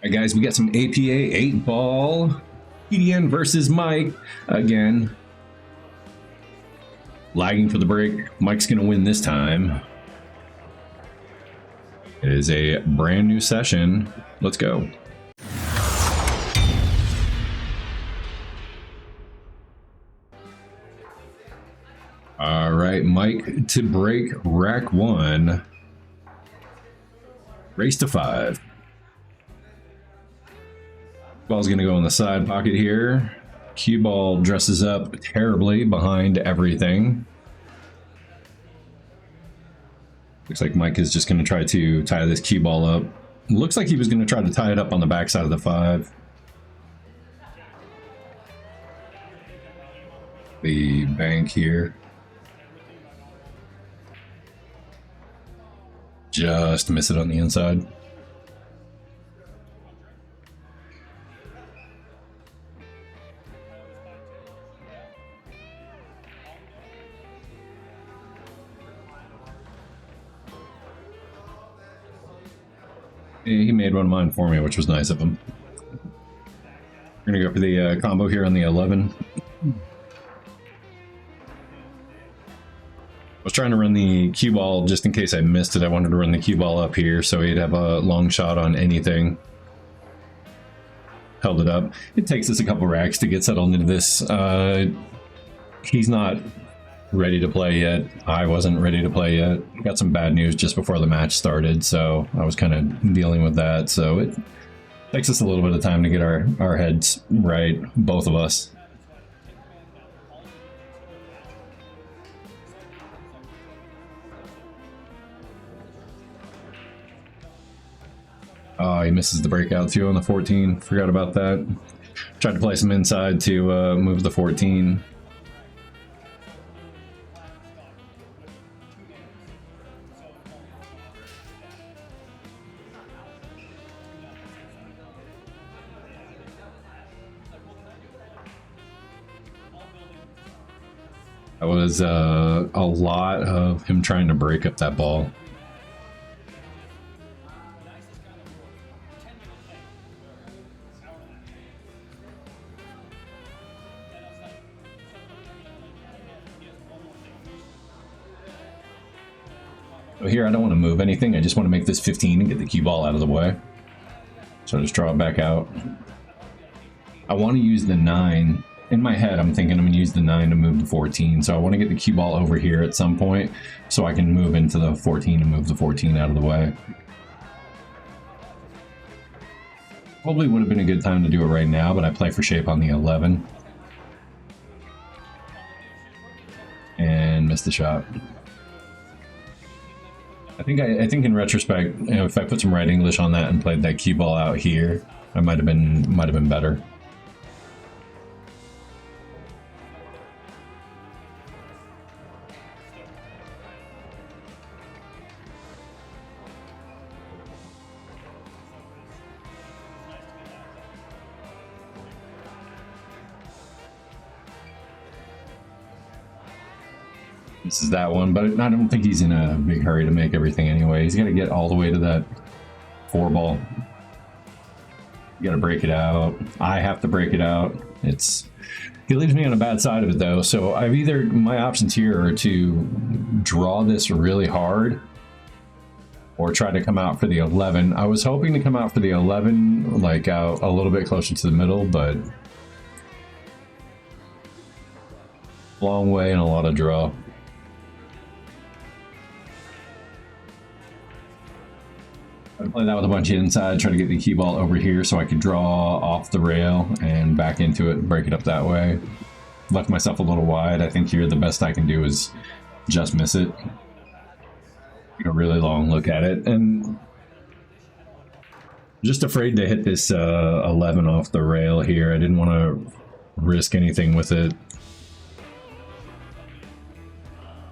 Alright guys, we got some APA 8-ball. PDN versus Mike again. Lagging for the break. Mike's gonna win this time. It is a brand new session. Let's go. All right, Mike to break rack 1. Race to 5. Ball's gonna go in the side pocket here. Cue ball dresses up terribly behind everything. Looks like Mike is just gonna try to tie this cue ball up. Looks like he was gonna try to tie it up on the backside of the 5. The bank here. Just miss it on the inside. He made one of mine for me, which was nice of him. We're gonna go for the combo here on the 11. I was trying to run the cue ball just in case I missed it. I wanted to run the cue ball up here so he'd have a long shot on anything. Held it up. It takes us a couple racks to get settled into this. He's not ready to play yet. I wasn't ready to play yet. Got some bad news just before the match started, so I was kind of dealing with that. So it takes us a little bit of time to get our heads right, both of us. Oh, he misses the breakout too on the 14. Forgot about that. Tried to play some inside to move the 14. That was a lot of him trying to break up that ball. So here, I don't want to move anything. I just want to make this 15 and get the cue ball out of the way. So I just draw it back out. I want to use the 9. In my head, I'm thinking I'm going to use the 9 to move the 14. So I want to get the cue ball over here at some point so I can move into the 14 and move the 14 out of the way. Probably would have been a good time to do it right now, but I play for shape on the 11. And missed the shot. I think in retrospect, you know, if I put some right English on that and played that cue ball out here, I might have been better. This is that one, but I don't think he's in a big hurry to make everything anyway. He's got to get all the way to that 4 ball. You got to break it out. I have to break it out. He leaves me on a bad side of it though. So my options here are to draw this really hard or try to come out for the 11. I was hoping to come out for the 11, like out a little bit closer to the middle, but long way and a lot of draw. I play that with a bunch of inside, try to get the cue ball over here so I could draw off the rail and back into it and break it up that way. Left myself a little wide. I think here the best I can do is just miss it. Take a really long look at it, and I'm just afraid to hit this 11 off the rail here. I didn't want to risk anything with it.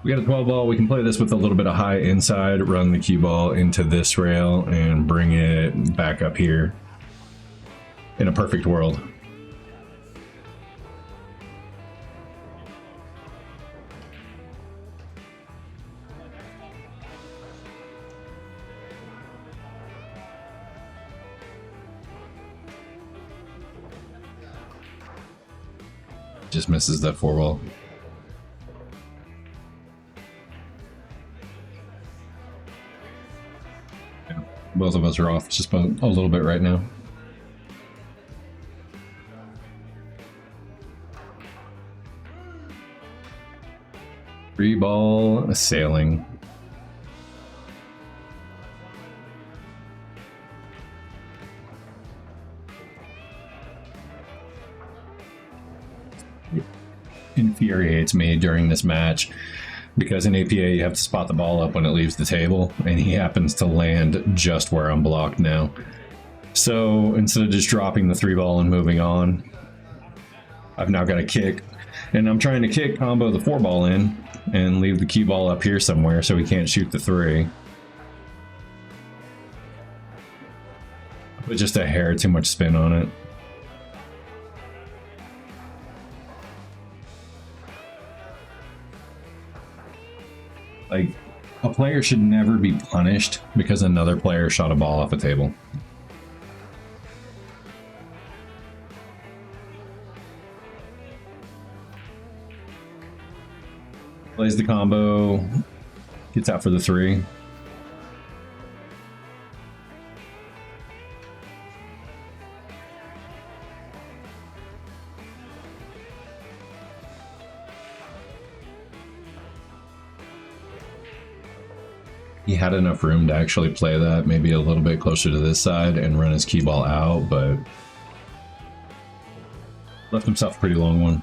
We got a 12 ball. We can play this with a little bit of high inside, run the cue ball into this rail and bring it back up here in a perfect world. Just misses that 4-ball. Yeah, both of us are off just a little bit right now. Three ball sailing. Infuriates me during this match because in APA you have to spot the ball up when it leaves the table, and he happens to land just where I'm blocked now. So instead of just dropping the 3-ball and moving on, I've now got to kick, and I'm trying to kick combo the 4-ball in and leave the cue ball up here somewhere so he can't shoot the 3. But just a hair too much spin on it. Like, a player should never be punished because another player shot a ball off a table. Plays the combo, gets out for the 3. He had enough room to actually play that, maybe a little bit closer to this side and run his key ball out, but left himself a pretty long one.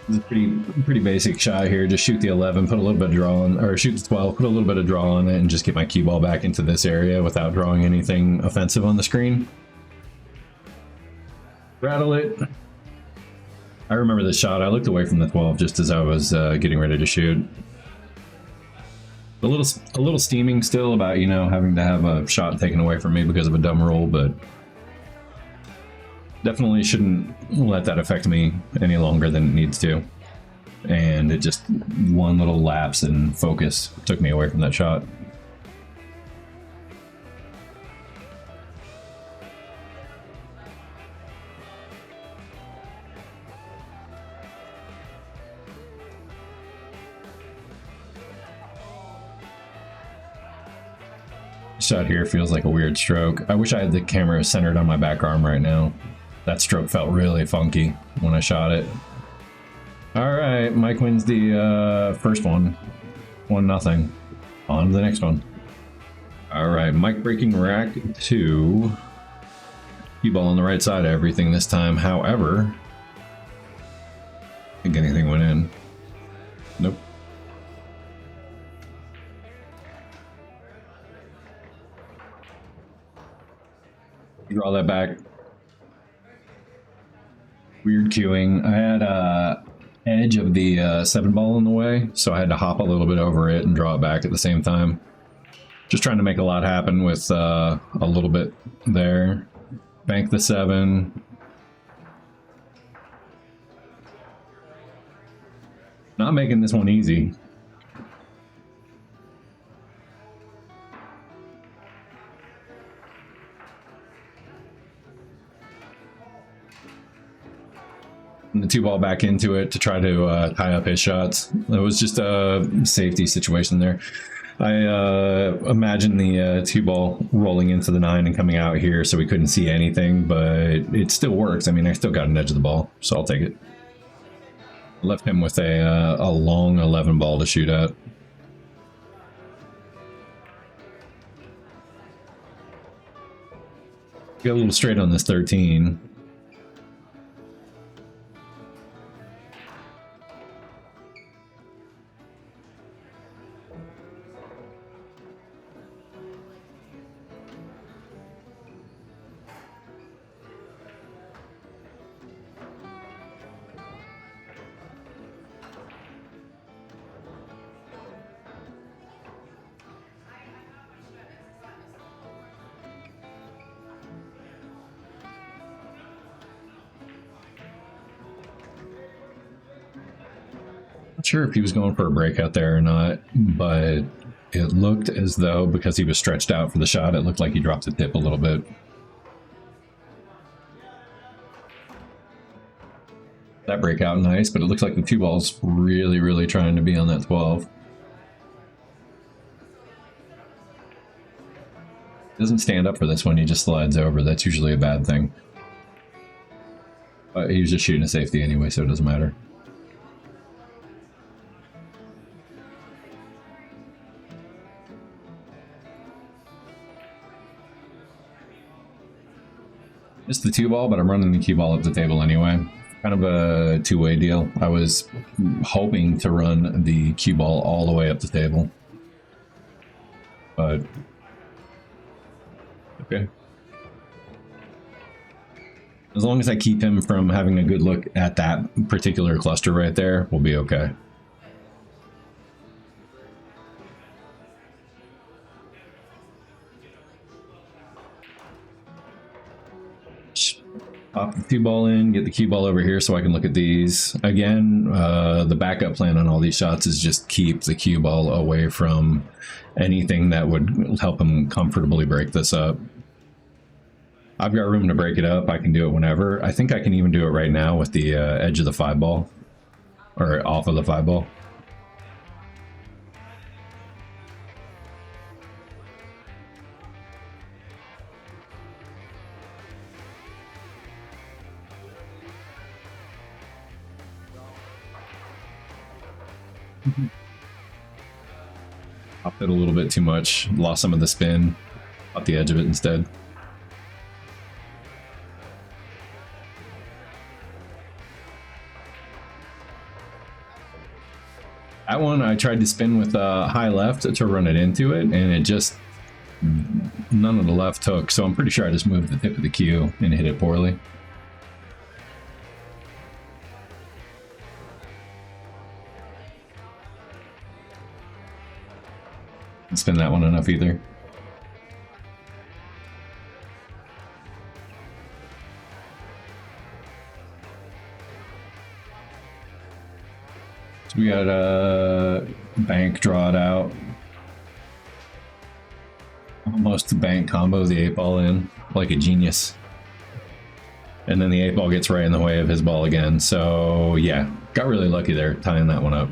It's a pretty basic shot here. Just shoot the 11, put a little bit of draw on, or shoot the 12, put a little bit of draw on it, and just get my cue ball back into this area without drawing anything offensive on the screen. Rattle it. I remember this shot. I looked away from the 12 just as I was getting ready to shoot. A little steaming still about, you know, having to have a shot taken away from me because of a dumb roll, but definitely shouldn't let that affect me any longer than it needs to. And it just, one little lapse in focus took me away from that shot. Shot here feels like a weird stroke. I wish I had the camera centered on my back arm right now. That stroke felt really funky when I shot it. All right, Mike wins the first one. 1-0. On to the next one. All right, Mike breaking rack 2. Cue ball on the right side of everything this time. However, I think anything went in. Nope. Draw that back. Weird queuing. I had edge of the 7-ball in the way, so I had to hop a little bit over it and draw it back at the same time. Just trying to make a lot happen with a little bit there. Bank the 7. Not making this one easy. And the 2-ball back into it to try to tie up his shots. It was just a safety situation there. I imagine the 2-ball rolling into the 9 and coming out here, so we couldn't see anything, but it still works. I mean, I still got an edge of the ball, so I'll take it. Left him with a long 11 ball to shoot at. Got a little straight on this 13. Not sure if he was going for a breakout there or not, but it looked as though, because he was stretched out for the shot, it looked like he dropped the tip a little bit. That breakout nice, but it looks like the cue ball's really, really trying to be on that 12. Doesn't stand up for this one, he just slides over. That's usually a bad thing. But he was just shooting a safety anyway, so it doesn't matter. Just the 2-ball, but I'm running the cue ball up the table anyway. Kind of a two-way deal. I was hoping to run the cue ball all the way up the table. But okay. As long as I keep him from having a good look at that particular cluster right there, we'll be okay. Pop the cue ball in, get the cue ball over here so I can look at these. Again, the backup plan on all these shots is just keep the cue ball away from anything that would help him comfortably break this up. I've got room to break it up. I can do it whenever. I think I can even do it right now with the edge of the 5-ball, or off of the 5-ball. Popped it a little bit too much, lost some of the spin, off the edge of it instead. That one I tried to spin with high left to run it into it, and it just, none of the left took, so I'm pretty sure I just moved the tip of the cue and hit it poorly. Didn't spin that one enough either. So we got a bank, draw it out. Almost the bank combo the 8-ball in, like a genius. And then the 8-ball gets right in the way of his ball again. So yeah, got really lucky there, tying that one up.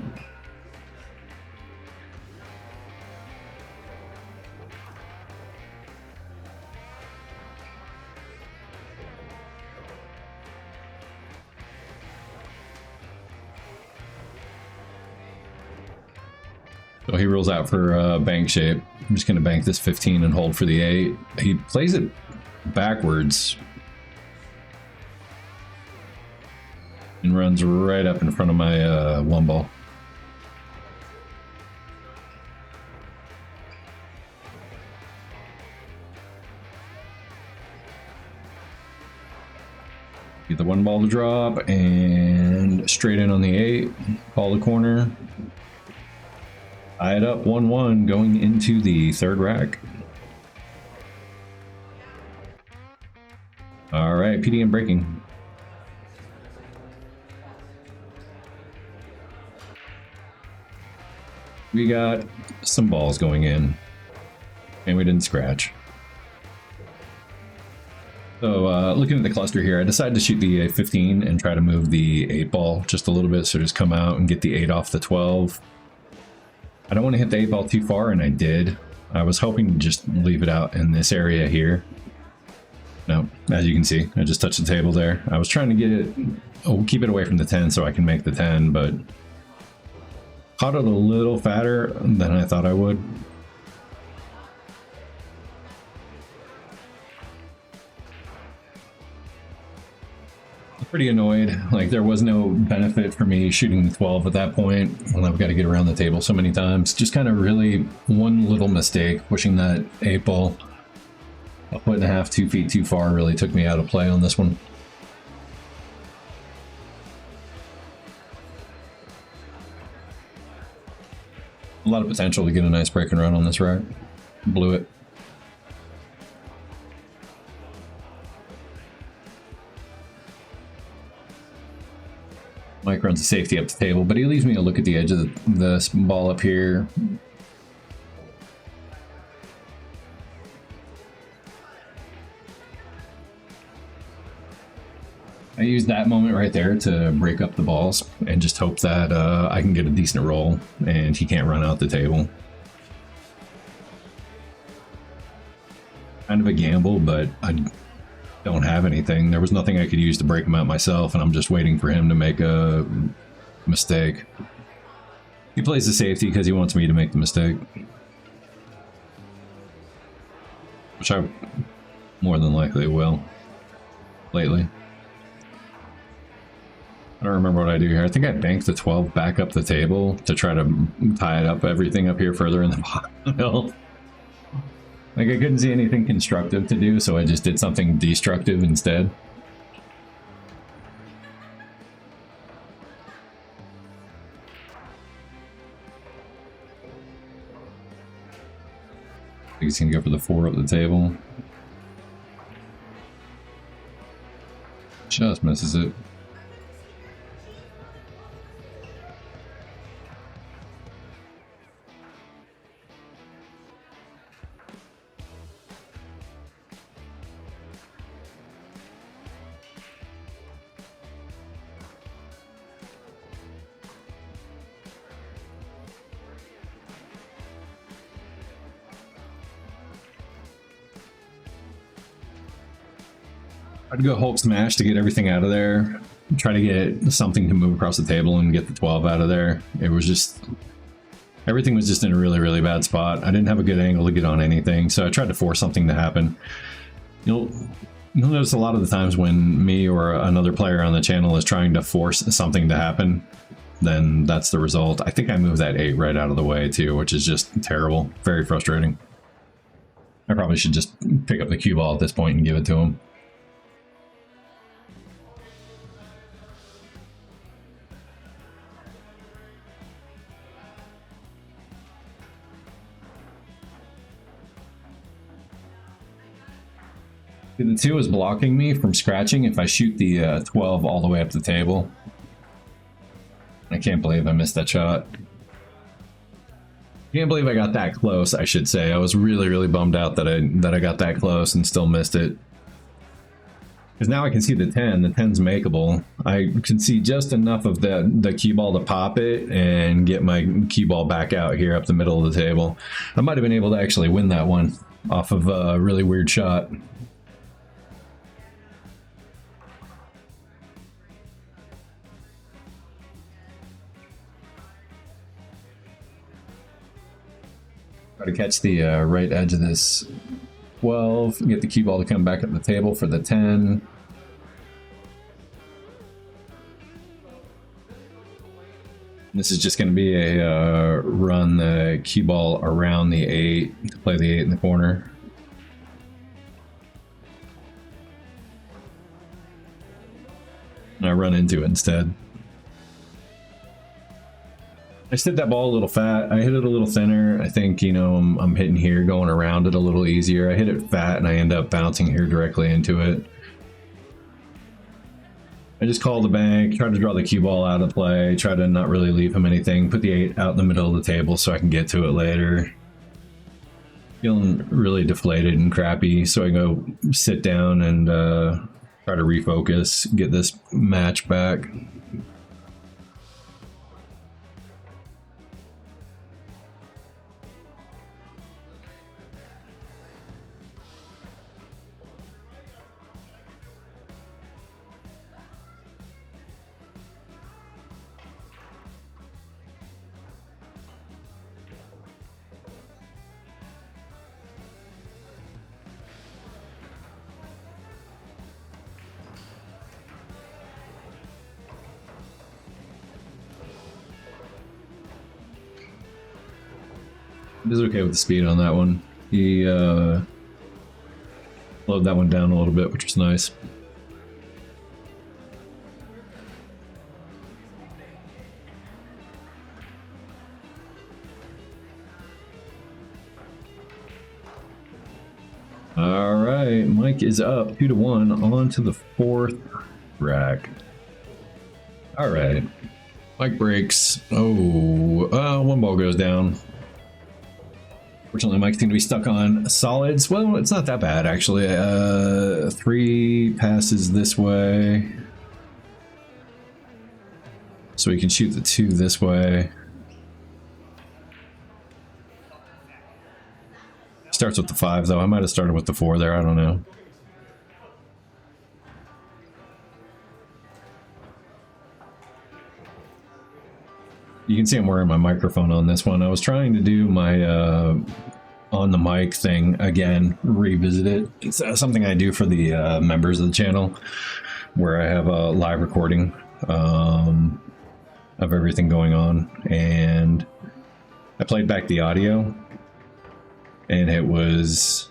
So he rules out for bank shape. I'm just going to bank this 15 and hold for the 8. He plays it backwards and runs right up in front of my 1-ball. Get the 1-ball to drop and straight in on the 8. Ball the corner. Tie it up 1-1 going into the 3rd rack. All right, PDN breaking. We got some balls going in, and we didn't scratch. So looking at the cluster here, I decided to shoot the 15 and try to move the 8-ball just a little bit, so just come out and get the 8 off the 12. I don't want to hit the 8-ball too far, and I did. I was hoping to just leave it out in this area here. No, as you can see, I just touched the table there. I was trying to get it, keep it away from the 10 so I can make the 10, but caught it a little fatter than I thought I would. Pretty annoyed. Like, there was no benefit for me shooting the 12 at that point when I've got to get around the table so many times. Just kind of really one little mistake, pushing that 8-ball a 1.5 2 feet too far really took me out of play on this one. A lot of potential to get a nice break and run on this rack. Blew it. Mike runs a safety up the table, but he leaves me to look at the edge of the ball up here. I used that moment right there to break up the balls and just hope that I can get a decent roll and he can't run out the table. Kind of a gamble, but I don't have anything. There was nothing I could use to break him out myself, and I'm just waiting for him to make a mistake. He plays the safety because he wants me to make the mistake. Which I more than likely will. Lately. I don't remember what I do here. I think I banked the 12 back up the table to try to tie it up, everything up here further in the bottom. Like, I couldn't see anything constructive to do, so I just did something destructive instead. I think he's gonna go for the 4 up the table. Just misses it. I'd go Hulk Smash to get everything out of there. Try to get something to move across the table and get the 12 out of there. It was just... everything was just in a really, really bad spot. I didn't have a good angle to get on anything, so I tried to force something to happen. You'll notice a lot of the times when me or another player on the channel is trying to force something to happen, then that's the result. I think I moved that 8 right out of the way too, which is just terrible. Very frustrating. I probably should just pick up the cue ball at this point and give it to him. The 2 is blocking me from scratching if I shoot the 12 all the way up the table. I can't believe I missed that shot. Can't believe I got that close, I should say. I was really, really bummed out that I got that close and still missed it. Because now I can see the 10. The 10's makeable. I can see just enough of the cue ball to pop it and get my cue ball back out here up the middle of the table. I might have been able to actually win that one off of a really weird shot. Try to catch the right edge of this 12, get the cue ball to come back up the table for the 10. This is just going to be a run the cue ball around the 8 to play the 8 in the corner. And I run into it instead. I just hit that ball a little fat. I hit it a little thinner. I think, you know, I'm hitting here, going around it a little easier. I hit it fat and I end up bouncing here directly into it. I just call the bank, try to draw the cue ball out of play, try to not really leave him anything, put the 8 out in the middle of the table so I can get to it later. Feeling really deflated and crappy, so I go sit down and try to refocus, get this match back. He's okay with the speed on that one. He slowed that one down a little bit, which was nice. All right, Mike is up 2-1 on to the 4th rack. All right, Mike breaks. Oh, one ball goes down. Fortunately, Mike's going to be stuck on solids. Well, it's not that bad, actually. 3 passes this way. So we can shoot the 2 this way. Starts with the 5 though. I might have started with the 4 there, I don't know. You can see I'm wearing my microphone on this one. I was trying to do my on the mic thing again, revisit it. It's something I do for the members of the channel, where I have a live recording of everything going on, and I played back the audio, and it was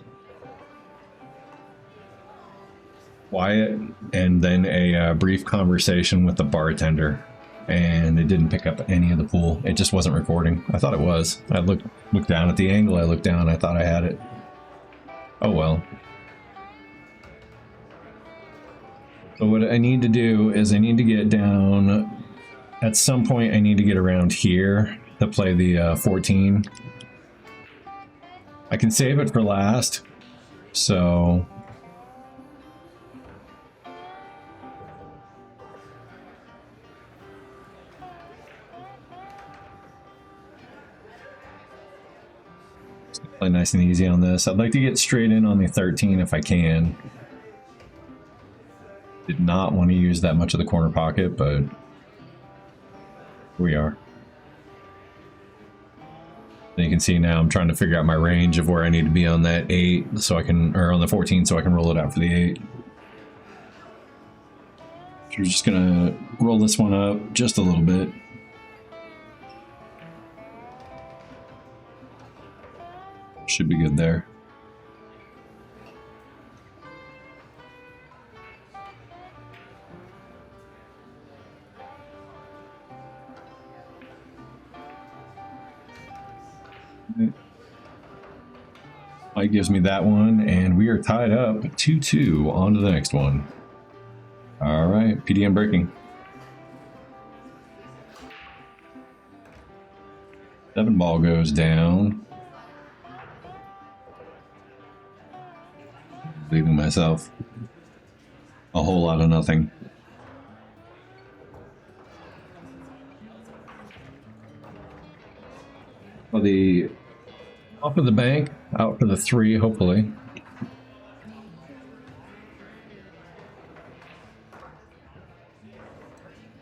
quiet, and then a brief conversation with the bartender. And it didn't pick up any of the pool. It just wasn't recording. I thought it was. I looked down at the angle. I looked down. I thought I had it. Oh well. So what I need to do is I need to get down. At some point, I need to get around here to play the 14. I can save it for last. So. Play nice and easy on this. I'd like to get straight in on the 13 if I can. Did not want to use that much of the corner pocket, but we are. And you can see now I'm trying to figure out my range of where I need to be on that 8 so I can, or on the 14 so I can roll it out for the 8. So we're just gonna roll this one up just a little bit. Should be good there. Mike gives me that one, and we are tied up 2-2. On to the next one. All right, PDN breaking. 7 ball goes down. Leaving myself a whole lot of nothing. Well, the off of the bank, out for the 3, hopefully.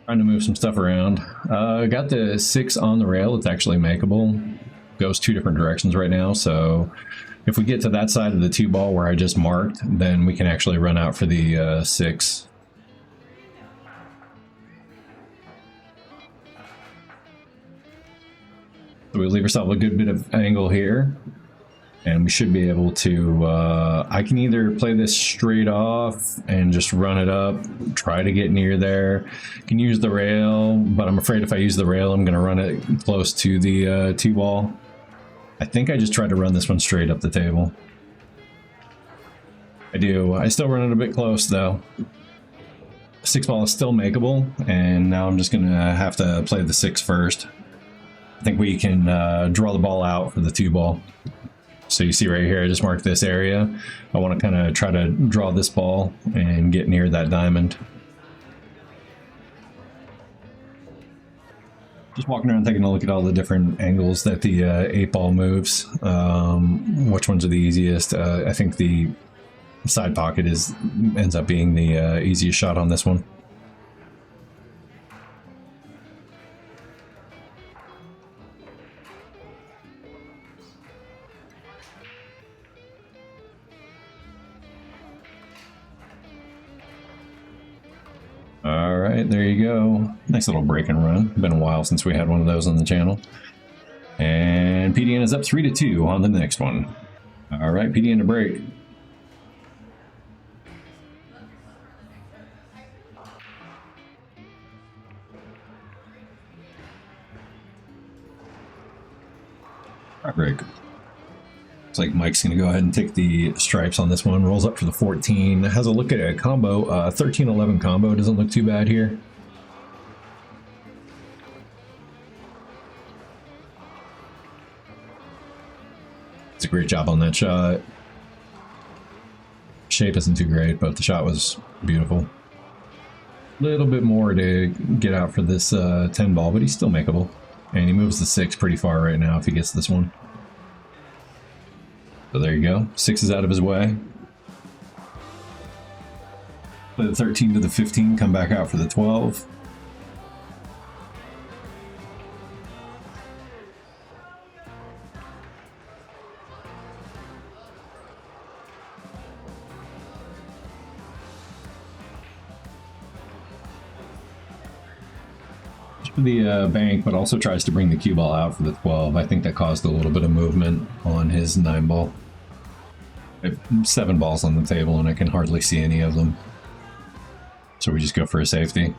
Trying to move some stuff around. Got the 6 on the rail. It's actually makeable. Goes 2 different directions right now, so if we get to that side of the 2 ball where I just marked, then we can actually run out for the 6. So we leave ourselves a good bit of angle here, and we should be able to, I can either play this straight off and just run it up, try to get near there. Can use the rail, but I'm afraid if I use the rail, I'm going to run it close to the 2 ball. I think I just tried to run this one straight up the table. I do. I still run it a bit close though. 6 ball is still makeable, and now I'm just going to have to play the 6 first. I think we can draw the ball out for the 2 ball. So you see right here, I just marked this area. I want to kind of try to draw this ball and get near that diamond. Just walking around taking a look at all the different angles that the 8 ball moves. Which ones are the easiest? I think the side pocket ends up being the easiest shot on this one. Alright, there you go. Nice little break and run. Been a while since we had one of those on the channel. And PDN is up 3-2 on the next one. Alright, PDN to break. Break. Looks like Mike's going to go ahead and take the stripes on this one. Rolls up for the 14. Has a look at a combo. 13-11 combo. Doesn't look too bad here. It's a great job on that shot. Shape isn't too great, but the shot was beautiful. Little bit more to get out for this 10 ball, but he's still makeable. And he moves the 6 pretty far right now if he gets this one. So there you go. 6 is out of his way. Play the 13 to the 15, come back out for the 12. The bank, but also tries to bring the cue ball out for the 12. I think that caused a little bit of movement on his 9 ball. I have 7 balls on the table and I can hardly see any of them. So we just go for a safety.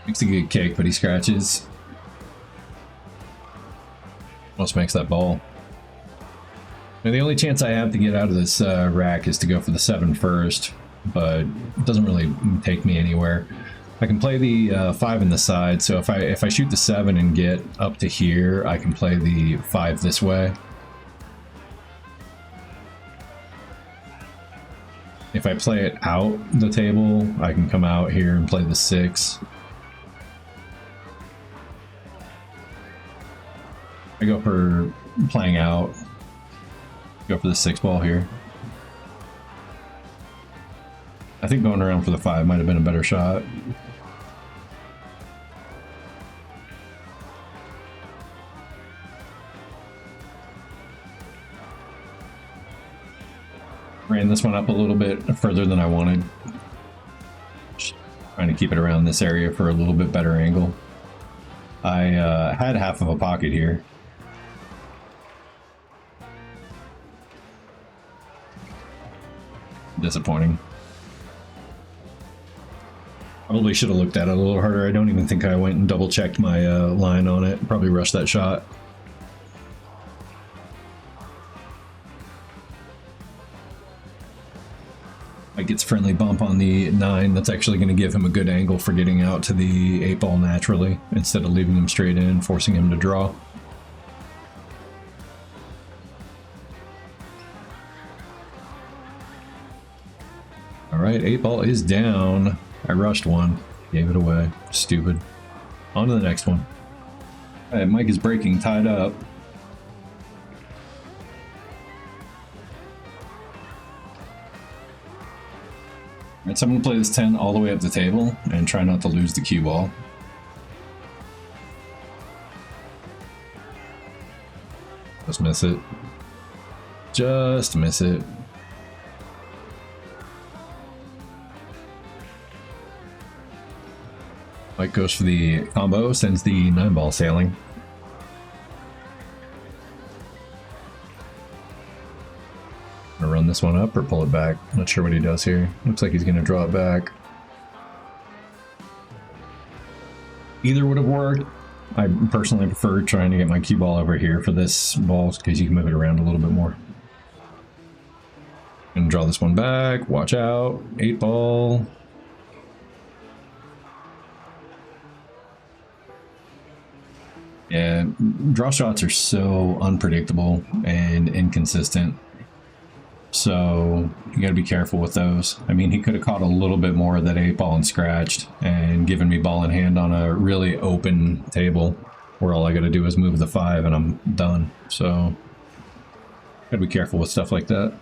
Makes a good kick, but he scratches. Almost makes that ball. Now, the only chance I have to get out of this rack is to go for the 7 first, but it doesn't really take me anywhere. I can play the 5 in the side, so if I shoot the 7 and get up to here, I can play the 5 this way. If I play it out the table, I can come out here and play the 6. I go for playing out. Go for the 6 ball here. I think going around for the 5 might have been a better shot. Ran this one up a little bit further than I wanted. Just trying to keep it around this area for a little bit better angle. I had half of a pocket here. Disappointing. Probably should have looked at it a little harder. I don't even think I went and double checked my line on it. Probably rushed that shot. Mike gets friendly bump on the 9. That's actually going to give him a good angle for getting out to the 8 ball naturally, instead of leaving him straight in, forcing him to draw. Alright, 8 ball is down. I rushed one. Gave it away. Stupid. On to the next one. Alright, Mike is breaking, tied up. Alright, so I'm going to play this 10 all the way up the table and try not to lose the cue ball. Just miss it. Just miss it. Mike goes for the combo, sends the 9 ball sailing. Gonna run this one up or pull it back. Not sure what he does here. Looks like he's gonna draw it back. Either would have worked. I personally prefer trying to get my cue ball over here for this ball because you can move it around a little bit more. And draw this one back. Watch out. 8 ball. Yeah, draw shots are so unpredictable and inconsistent. So you got to be careful with those. I mean, he could have caught a little bit more of that 8 ball and scratched and given me ball in hand on a really open table where all I got to do is move the 5 and I'm done. So got to be careful with stuff like that.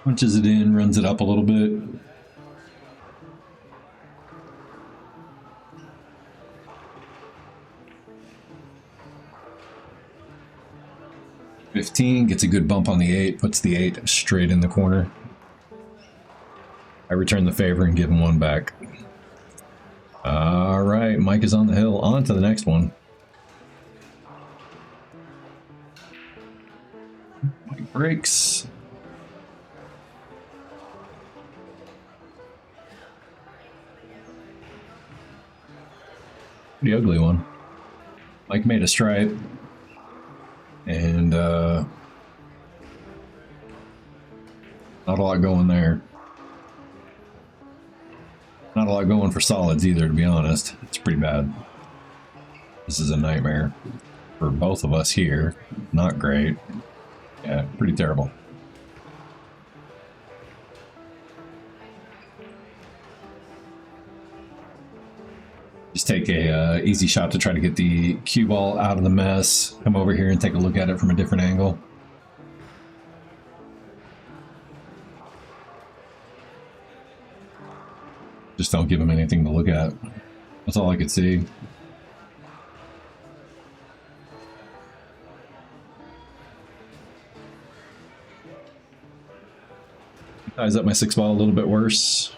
Punches it in, runs it up a little bit. $15, gets a good bump on the 8, puts the 8 straight in the corner. I return the favor and give him 1 back. All right, Mike is on the hill. On to the next one. Mike breaks. Pretty ugly one. Mike made a stripe. And Not a lot going there. Not a lot going for solids either, to be honest. It's pretty bad. This is a nightmare for both of us here. Not great. Yeah, pretty terrible. Just take a easy shot to try to get the cue ball out of the mess. Come over here and take a look at it from a different angle. Just don't give him anything to look at. That's all I could see. Ties up my 6-ball a little bit worse.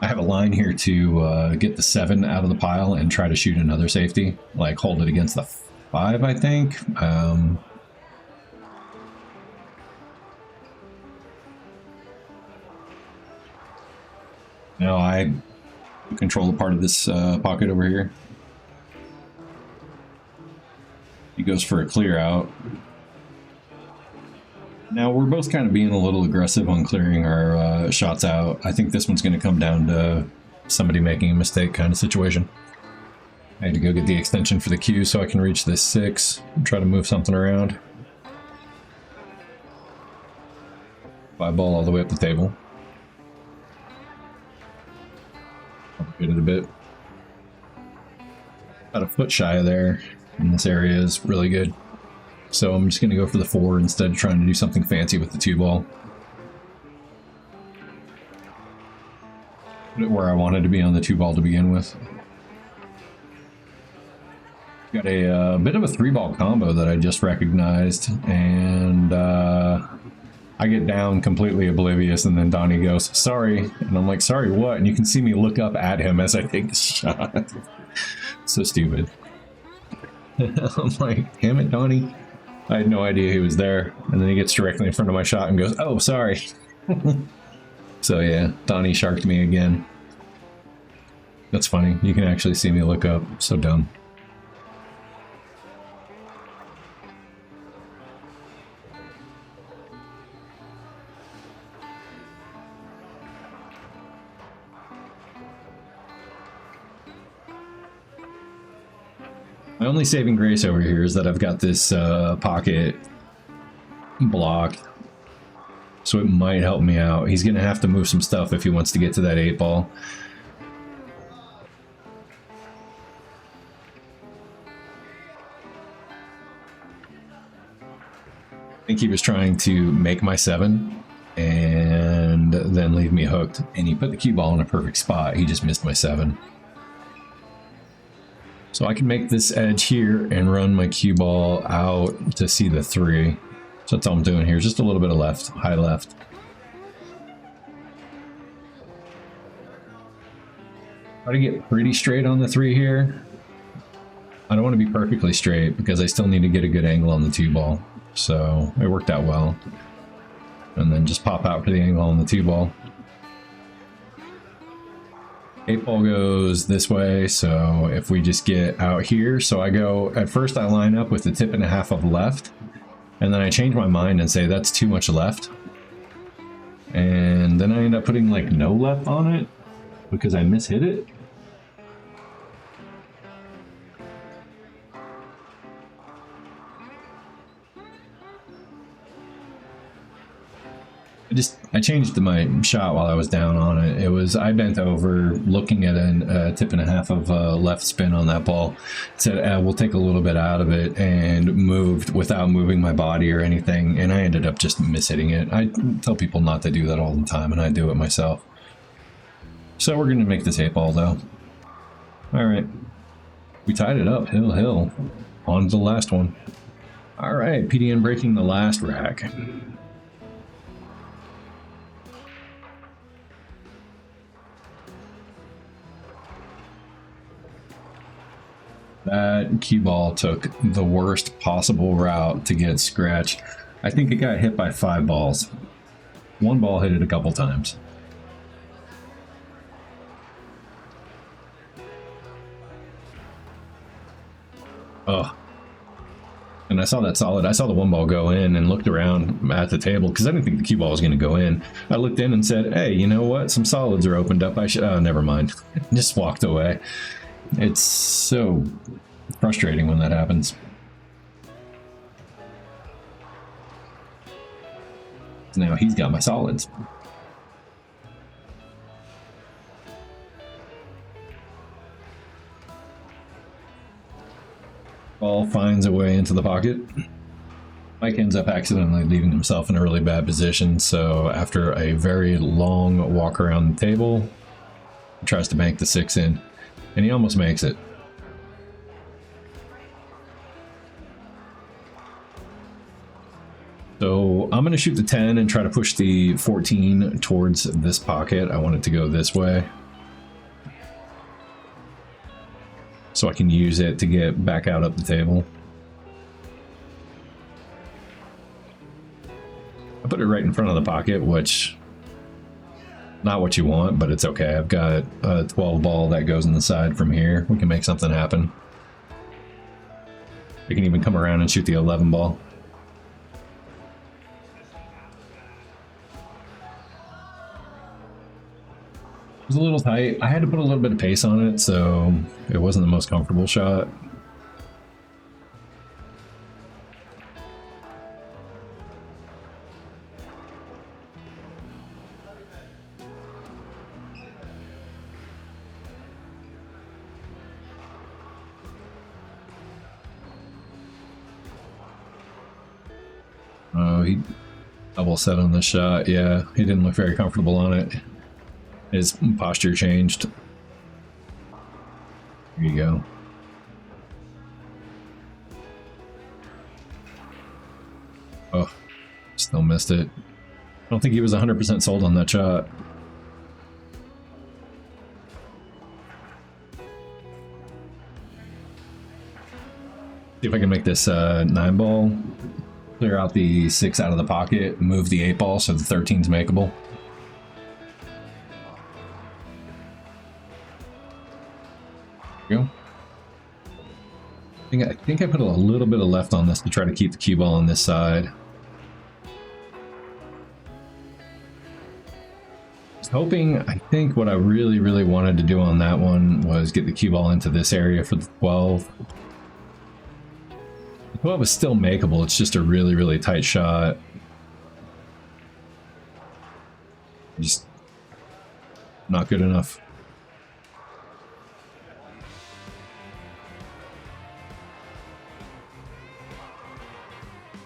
I have a line here to get the 7 out of the pile and try to shoot another safety. Like hold it against the 5, I think. No, I control a part of this pocket over here. He goes for a clear out. Now we're both kind of being a little aggressive on clearing our shots out. I think this one's going to come down to somebody making a mistake kind of situation. I had to go get the extension for the cue so I can reach this 6 and try to move something around. 5-ball all the way up the table. Complicated a bit. About a foot shy of there, and this area is really good. So I'm just going to go for the 4 instead of trying to do something fancy with the 2-ball. Put it where I wanted to be on the 2-ball to begin with. Got a bit of a 3-ball combo that I just recognized, and I get down completely oblivious, and then Donnie goes, "Sorry," and I'm like, "Sorry what?" And you can see me look up at him as I take the shot. So stupid. I'm like, "Damn it, Donnie." I had no idea he was there, and then he gets directly in front of my shot and goes, "Oh, sorry." So yeah, Donnie sharked me again. That's funny. You can actually see me look up. So dumb. My only saving grace over here is that I've got this pocket block, so it might help me out. He's going to have to move some stuff if he wants to get to that 8-ball. I think he was trying to make my 7 and then leave me hooked, and he put the cue ball in a perfect spot. He just missed my 7. So I can make this edge here and run my cue ball out to see the 3. So that's all I'm doing here, just a little bit of left, high left. Try to get pretty straight on the 3 here. I don't want to be perfectly straight because I still need to get a good angle on the 2-ball. So it worked out well. And then just pop out for the angle on the 2-ball. 8-ball goes this way, so if we just get out here, so I go, at first I line up with the tip and a half of left, and then I change my mind and say that's too much left. And then I end up putting like no left on it, because I mishit it. I changed my shot while I was down on it. It was, I bent over looking at a tip and a half of left spin on that ball. Said, we'll take a little bit out of it, and moved without moving my body or anything. And I ended up just mishitting it. I tell people not to do that all the time, and I do it myself. So we're going to make this 8-ball though. All right. We tied it up, hill. On to the last one. All right, PDN breaking the last rack. That cue ball took the worst possible route to get scratched. I think it got hit by 5 balls. 1 ball hit it a couple times. Ugh. And I saw that solid. I saw the one ball go in and looked around at the table because I didn't think the cue ball was going to go in. I looked in and said, hey, you know what? Some solids are opened up. I should, oh, never mind. Just walked away. It's so frustrating when that happens. Now he's got my solids. Ball finds a way into the pocket. Mike ends up accidentally leaving himself in a really bad position, so after a very long walk around the table, he tries to bank the 6 in, and he almost makes it. So I'm going to shoot the 10 and try to push the 14 towards this pocket. I want it to go this way, so I can use it to get back out up the table. I put it right in front of the pocket, which not what you want, but it's okay. I've got a 12 ball that goes in the side from here. We can make something happen. We can even come around and shoot the 11 ball. It was a little tight. I had to put a little bit of pace on it, so it wasn't the most comfortable shot. Oh, he double set on this shot. Yeah, he didn't look very comfortable on it. His posture changed. Here you go. Oh, still missed it. I don't think he was 100% sold on that shot. See if I can make this 9 ball. Clear out the 6 out of the pocket, move the 8 ball so the 13's makeable. Go. I think I put a little bit of left on this to try to keep the cue ball on this side. I was hoping, I think what I really wanted to do on that one was get the cue ball into this area for the 12. The 12 is still makeable, it's just a really tight shot. Just not good enough.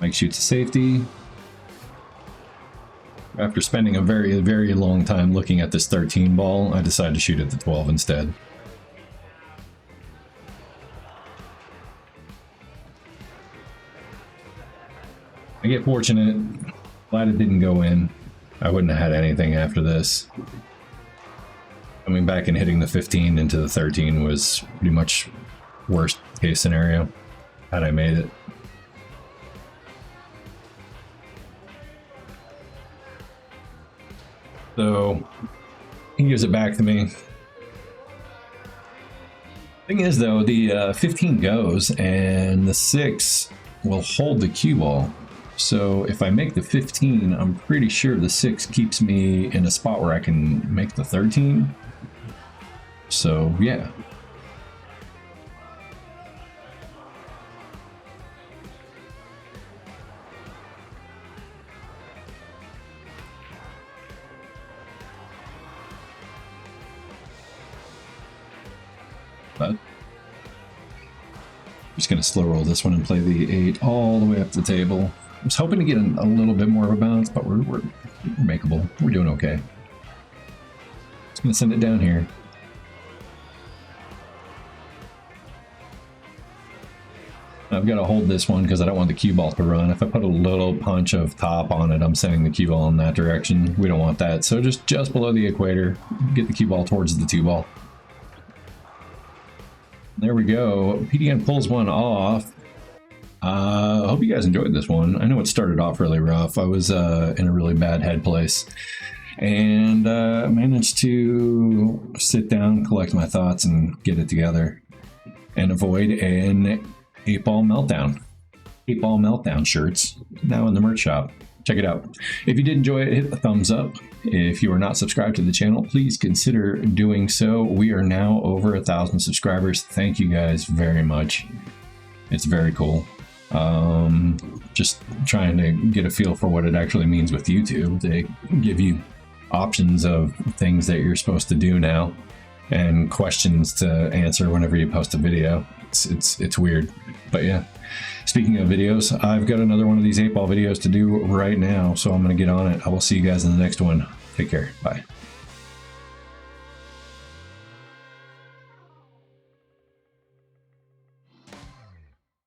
Mike shoots a safety. After spending a very long time looking at this 13 ball, I decided to shoot at the 12 instead. I get fortunate. Glad it didn't go in. I wouldn't have had anything after this. Coming back and hitting the 15 into the 13 was pretty much worst case scenario had I made it. So he gives it back to me. Thing is though, the 15 goes and the 6 will hold the cue ball. So if I make the 15, I'm pretty sure the 6 keeps me in a spot where I can make the 13. So yeah. But I'm just going to slow roll this one and play the 8 all the way up the table. I was hoping to get a little bit more of a bounce, but we're makeable. We're doing okay. Just going to send it down here. I've got to hold this one because I don't want the cue ball to run. If I put a little punch of top on it, I'm sending the cue ball in that direction. We don't want that. So just below the equator, get the cue ball towards the 2 ball. There we go. PDN pulls one off. I hope you guys enjoyed this one. I know it started off really rough. I was in a really bad head place and managed to sit down, collect my thoughts, and get it together and avoid an 8-ball meltdown. 8 Ball Meltdown shirts now in the merch shop. Check it out. If you did enjoy it, hit the thumbs up. If you are not subscribed to the channel, please consider doing so. We are now over 1,000 subscribers. Thank you guys very much. It's very cool. Just trying to get a feel for what it actually means with YouTube. They give you options of things that you're supposed to do now and questions to answer whenever you post a video. It's weird, but yeah. Speaking of videos, I've got another one of these 8 Ball videos to do right now, so I'm going to get on it. I will see you guys in the next one. Take care. Bye.